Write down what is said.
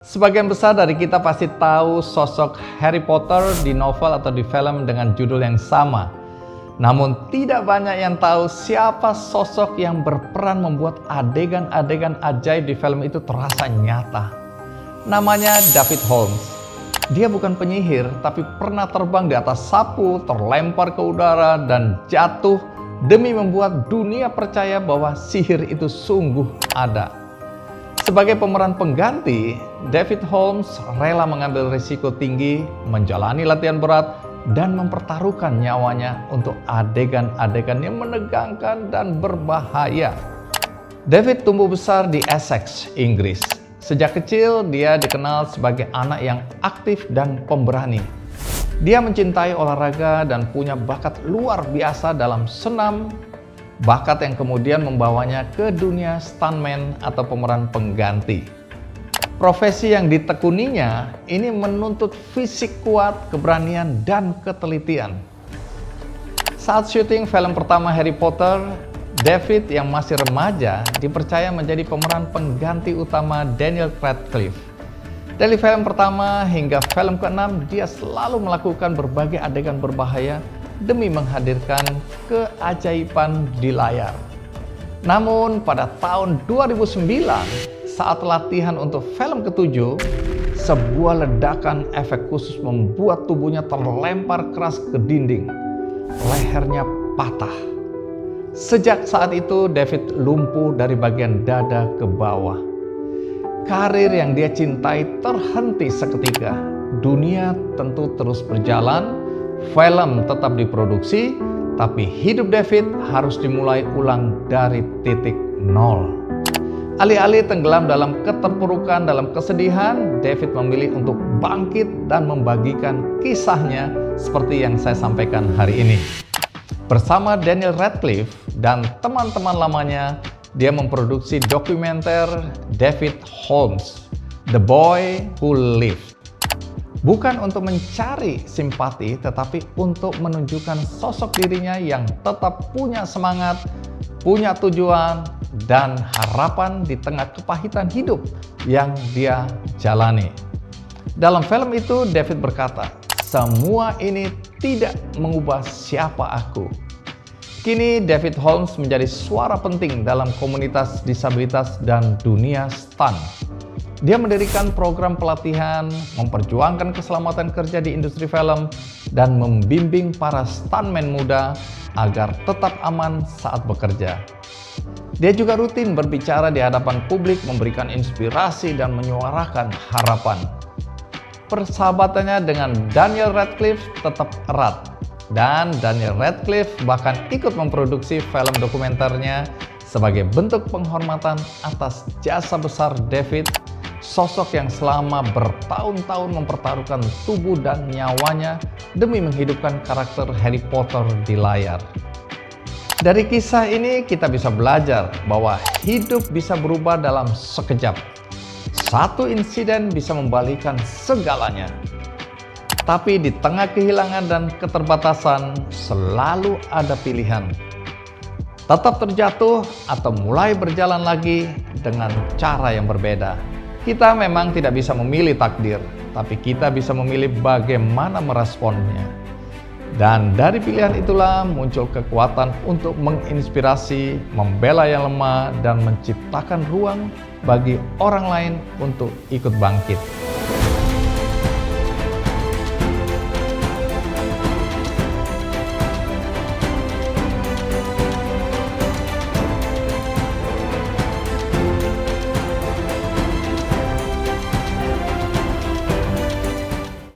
Sebagian besar dari kita pasti tahu sosok Harry Potter di novel atau di film dengan judul yang sama. Namun tidak banyak yang tahu siapa sosok yang berperan membuat adegan-adegan ajaib di film itu terasa nyata. Namanya David Holmes. Dia bukan penyihir, tapi pernah terbang di atas sapu, terlempar ke udara, dan jatuh demi membuat dunia percaya bahwa sihir itu sungguh ada. Sebagai pemeran pengganti, David Holmes rela mengambil risiko tinggi, menjalani latihan berat, dan mempertaruhkan nyawanya untuk adegan-adegan yang menegangkan dan berbahaya. David tumbuh besar di Essex, Inggris. Sejak kecil, dia dikenal sebagai anak yang aktif dan pemberani. Dia mencintai olahraga dan punya bakat luar biasa dalam senam, bakat yang kemudian membawanya ke dunia stuntman atau pemeran pengganti. Profesi yang ditekuninya ini menuntut fisik kuat, keberanian, dan ketelitian. Saat syuting film pertama Harry Potter, David yang masih remaja dipercaya menjadi pemeran pengganti utama Daniel Radcliffe. Dari film pertama hingga film ke-6, dia selalu melakukan berbagai adegan berbahaya demi menghadirkan keajaiban di layar. Namun pada tahun 2009, saat latihan untuk film ke-7, sebuah ledakan efek khusus membuat tubuhnya terlempar keras ke dinding. Lehernya patah. Sejak saat itu, David lumpuh dari bagian dada ke bawah. Karir yang dia cintai terhenti seketika. Dunia tentu terus berjalan, film tetap diproduksi, tapi hidup David harus dimulai ulang dari titik nol. Alih-alih tenggelam dalam keterpurukan, dalam kesedihan, David memilih untuk bangkit dan membagikan kisahnya seperti yang saya sampaikan hari ini. Bersama Daniel Radcliffe dan teman-teman lamanya, dia memproduksi dokumenter David Holmes, The Boy Who Lived. Bukan untuk mencari simpati, tetapi untuk menunjukkan sosok dirinya yang tetap punya semangat, punya tujuan, dan harapan di tengah kepahitan hidup yang dia jalani. Dalam film itu, David berkata, "Semua ini tidak mengubah siapa aku." Kini David Holmes menjadi suara penting dalam komunitas disabilitas dan dunia stunt. Dia mendirikan program pelatihan, memperjuangkan keselamatan kerja di industri film, dan membimbing para stuntman muda agar tetap aman saat bekerja. Dia juga rutin berbicara di hadapan publik, memberikan inspirasi dan menyuarakan harapan. Persahabatannya dengan Daniel Radcliffe tetap erat, dan Daniel Radcliffe bahkan ikut memproduksi film dokumenternya sebagai bentuk penghormatan atas jasa besar David, sosok yang selama bertahun-tahun mempertaruhkan tubuh dan nyawanya demi menghidupkan karakter Harry Potter di layar. Dari kisah ini kita bisa belajar bahwa hidup bisa berubah dalam sekejap. Satu insiden bisa membalikan segalanya. Tapi di tengah kehilangan dan keterbatasan selalu ada pilihan. Tetap terjatuh atau mulai berjalan lagi dengan cara yang berbeda. Kita memang tidak bisa memilih takdir, tapi kita bisa memilih bagaimana meresponnya. Dan dari pilihan itulah muncul kekuatan untuk menginspirasi, membela yang lemah, dan menciptakan ruang bagi orang lain untuk ikut bangkit.